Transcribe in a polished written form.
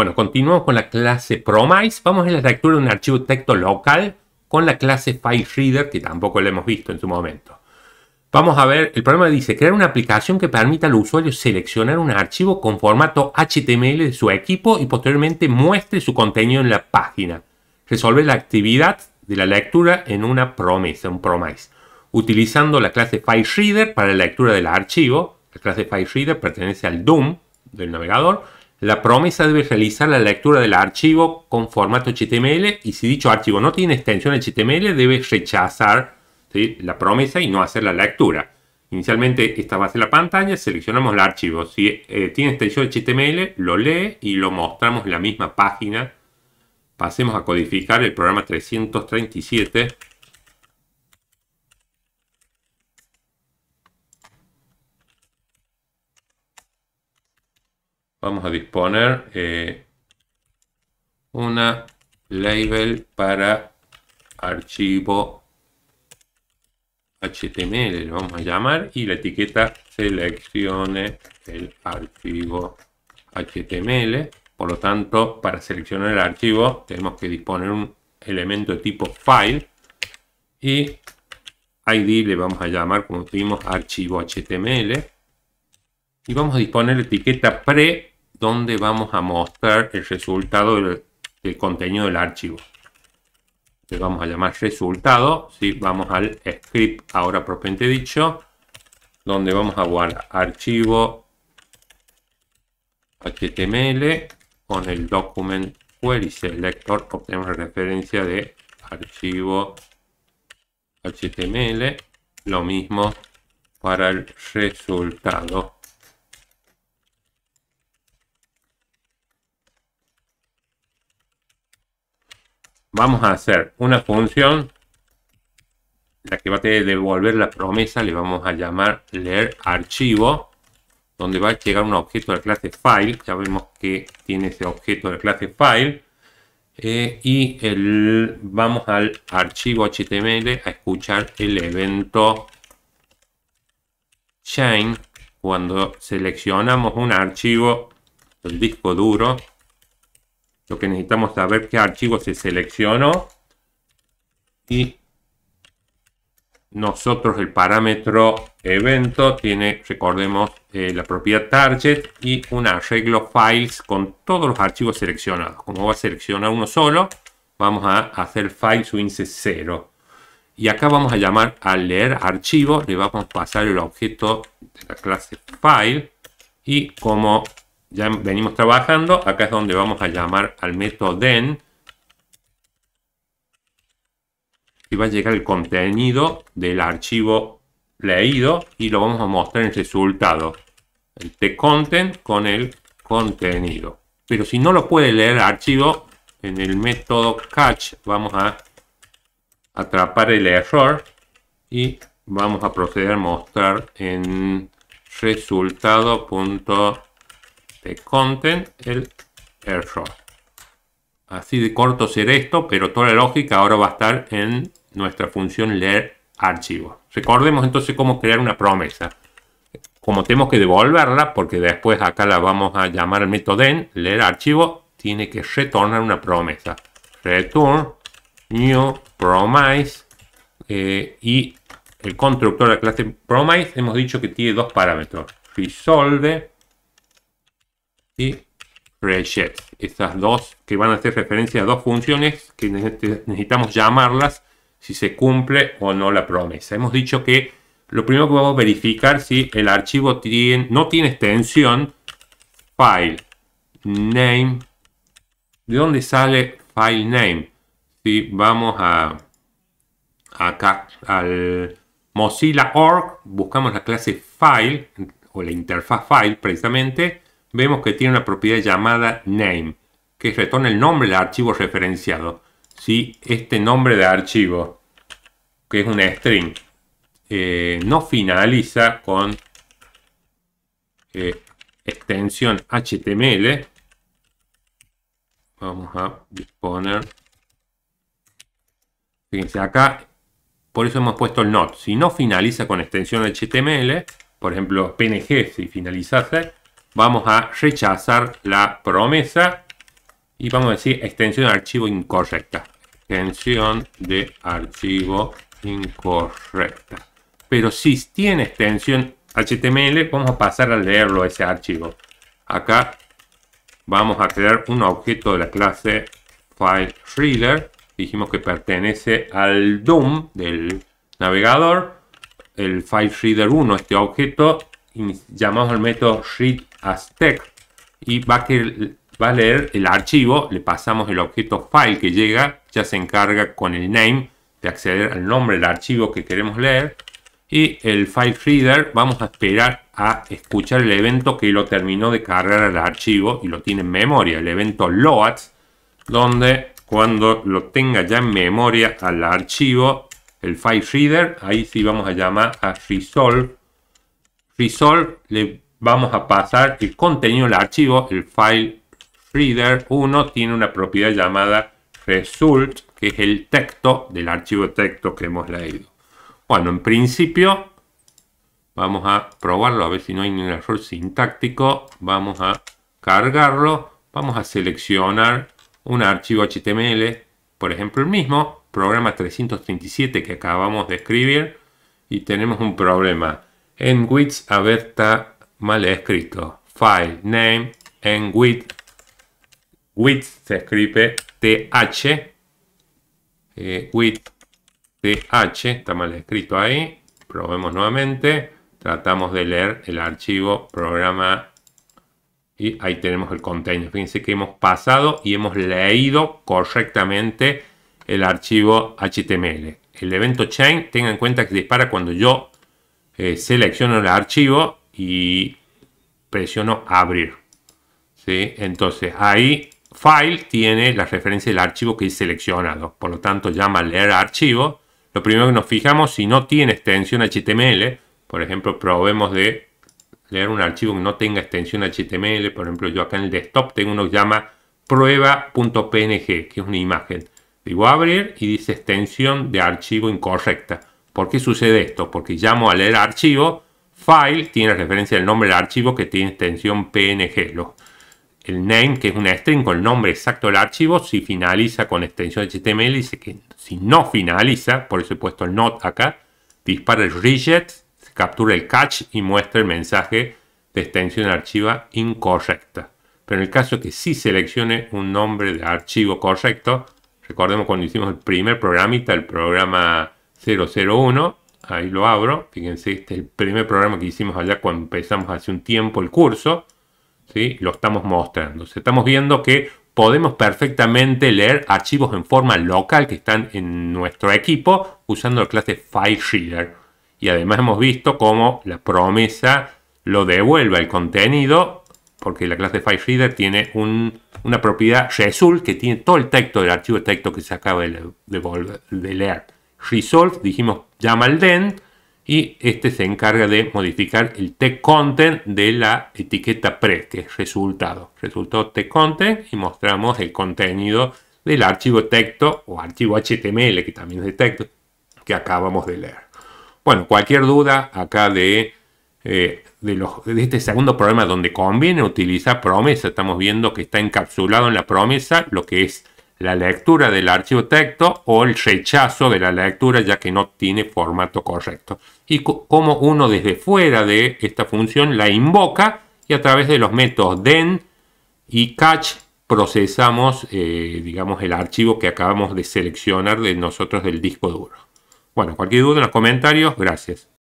Bueno, continuamos con la clase Promise. Vamos a la lectura de un archivo de texto local con la clase FileReader, que tampoco lo hemos visto en su momento. Vamos a ver, el programa dice crear una aplicación que permita al usuario seleccionar un archivo con formato HTML de su equipo y posteriormente muestre su contenido en la página. Resolver la actividad de la lectura en una promesa, un promise, utilizando la clase FileReader para la lectura del archivo. La clase FileReader pertenece al DOM del navegador. La promesa debe realizar la lectura del archivo con formato HTML y si dicho archivo no tiene extensión HTML debe rechazar, ¿sí?, la promesa y no hacer la lectura. Inicialmente esta va a ser la pantalla, seleccionamos el archivo. Si tiene extensión HTML, lo lee y lo mostramos en la misma página. Pasemos a codificar el programa 337. Vamos a disponer una label para archivo HTML, lo vamos a llamar, y la etiqueta seleccione el archivo HTML. Por lo tanto, para seleccionar el archivo tenemos que disponer un elemento de tipo file y ID le vamos a llamar, como vimos, archivo HTML. Y vamos a disponer la etiqueta pre, donde vamos a mostrar el resultado del contenido del archivo. Le vamos a llamar resultado. ¿Sí? Vamos al script ahora propiamente dicho, donde vamos a guardar archivo HTML con el document query selector. Obtenemos la referencia de archivo HTML. Lo mismo para el resultado. Vamos a hacer una función, la que va a tener que devolver la promesa, le vamos a llamar leer archivo, donde va a llegar un objeto de la clase file. Ya vemos que tiene ese objeto de la clase file. Vamos al archivo HTML a escuchar el evento chain. Cuando seleccionamos un archivo del disco duro, lo que necesitamos saber qué archivo se seleccionó y nosotros el parámetro evento tiene, recordemos, la propiedad target y un arreglo files con todos los archivos seleccionados. Como va a seleccionar uno solo, vamos a hacer file su índice 0. Y acá vamos a llamar a leer archivo, le vamos a pasar el objeto de la clase file y como ya venimos trabajando, acá es donde vamos a llamar al método then y va a llegar el contenido del archivo leído y lo vamos a mostrar en el resultado, el tContent con el contenido. Pero si no lo puede leer el archivo, en el método catch vamos a atrapar el error y vamos a proceder a mostrar en resultado.tContent el error. Así de corto será esto, pero toda la lógica ahora va a estar en nuestra función leer archivo. Recordemos entonces cómo crear una promesa. Como tenemos que devolverla, porque después acá la vamos a llamar al método then, leer archivo, tiene que retornar una promesa. Return new promise y el constructor de la clase promise hemos dicho que tiene dos parámetros, resolve y reset. Estas dos que van a hacer referencia a dos funciones que necesitamos llamarlas si se cumple o no la promesa. Hemos dicho que lo primero que vamos a verificar si el archivo no tiene extensión file name. ¿De dónde sale file name? Si vamos acá al Mozilla.org, buscamos la clase file o la interfaz file precisamente, vemos que tiene una propiedad llamada name, que retorna el nombre del archivo referenciado. Si este nombre de archivo, que es una string, no finaliza con extensión HTML, vamos a disponer, fíjense acá, por eso hemos puesto el not. Si no finaliza con extensión HTML, por ejemplo PNG, si finalizase, vamos a rechazar la promesa y vamos a decir extensión de archivo incorrecta. Extensión de archivo incorrecta. Pero si tiene extensión HTML, vamos a pasar a leerlo ese archivo. Acá vamos a crear un objeto de la clase FileReader. Dijimos que pertenece al DOM del navegador. El FileReader1, este objeto, llamamos al método readAsText y va a leer el archivo. Le pasamos el objeto file que llega, ya se encarga con el name de acceder al nombre del archivo que queremos leer. Y el FileReader, vamos a esperar a escuchar el evento que lo terminó de cargar al archivo y lo tiene en memoria, el evento loads, donde cuando lo tenga ya en memoria al archivo, el FileReader, ahí sí vamos a llamar a resolve. Resolve, le vamos a pasar el contenido del archivo. El FileReader1 tiene una propiedad llamada result, que es el texto del archivo de texto que hemos leído. Bueno, en principio vamos a probarlo a ver si no hay ningún error sintáctico. Vamos a cargarlo. Vamos a seleccionar un archivo HTML, por ejemplo el mismo, programa 337 que acabamos de escribir, y tenemos un problema. En width, a ver, está mal escrito. File name en width. Width se escribe TH. Width TH, está mal escrito ahí. Probemos nuevamente. Tratamos de leer el archivo programa y ahí tenemos el contenido. Fíjense que hemos pasado y hemos leído correctamente el archivo HTML. El evento chain, tengan en cuenta que dispara cuando yo selecciono el archivo y presiono abrir. ¿Sí? Entonces ahí file tiene la referencia del archivo que es seleccionado. Por lo tanto llama leer archivo. Lo primero que nos fijamos, si no tiene extensión HTML, por ejemplo, probemos de leer un archivo que no tenga extensión HTML. Por ejemplo, yo acá en el desktop tengo uno que llama prueba.png, que es una imagen. Digo abrir y dice extensión de archivo incorrecta. ¿Por qué sucede esto? Porque llamo a leer archivo, file tiene referencia al nombre del archivo que tiene extensión PNG. El name, que es una string con el nombre exacto del archivo, si finaliza con extensión HTML, dice que si no finaliza, por eso he puesto el not acá, dispara el reject, se captura el catch y muestra el mensaje de extensión de archivo incorrecta. Pero en el caso que sí seleccione un nombre de archivo correcto, recordemos cuando hicimos el primer programita, el programa 001, ahí lo abro, fíjense, este es el primer programa que hicimos allá cuando empezamos hace un tiempo el curso, ¿sí? Lo estamos mostrando. Estamos viendo que podemos perfectamente leer archivos en forma local que están en nuestro equipo usando la clase FileReader. Y además hemos visto cómo la promesa lo devuelve el contenido, porque la clase FileReader tiene una propiedad result que tiene todo el texto del archivo de texto que se acaba de leer. Resolve, dijimos, llama al den y este se encarga de modificar el text content de la etiqueta pre, que es resultado. Resultado text content y mostramos el contenido del archivo de texto o archivo HTML, que también es de texto, que acabamos de leer. Bueno, cualquier duda acá de este segundo programa donde conviene utilizar promesa, estamos viendo que está encapsulado en la promesa lo que es la lectura del archivo texto o el rechazo de la lectura, ya que no tiene formato correcto. Y como uno desde fuera de esta función la invoca y a través de los métodos den y catch procesamos digamos el archivo que acabamos de seleccionar de nosotros del disco duro. Bueno, cualquier duda en los comentarios, gracias.